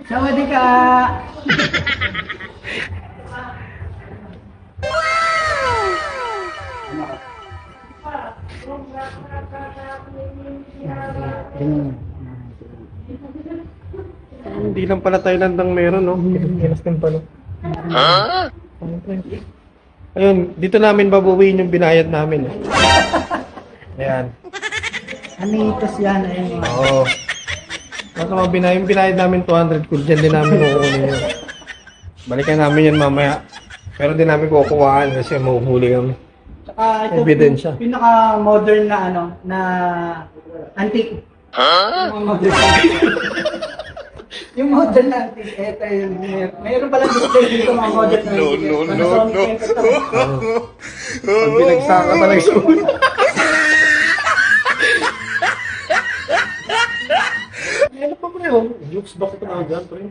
Sawadee ka! Hindi lang pala Thailand ang meron, no? Pinas din pala. Ayun, dito namin babawiin yung binayad namin. Ayan. Anitos yan, ayun. Oo. Baka yung binayad namin 200 kung dyan din namin kukunin yun. Balikan namin yan mamaya. Pero din namin kukuhaan kasi mahuhuli kami. Tsaka ito Ebidensya. pinaka-modern na ano, na antique. Yung modern na yung modern na antique. Ito yun. Mayroon palang display dito mga modern na antique. Pag pinagsaka talaga sa ulo. Ano pa pre, oh? Jukes box pa na dyan, pre.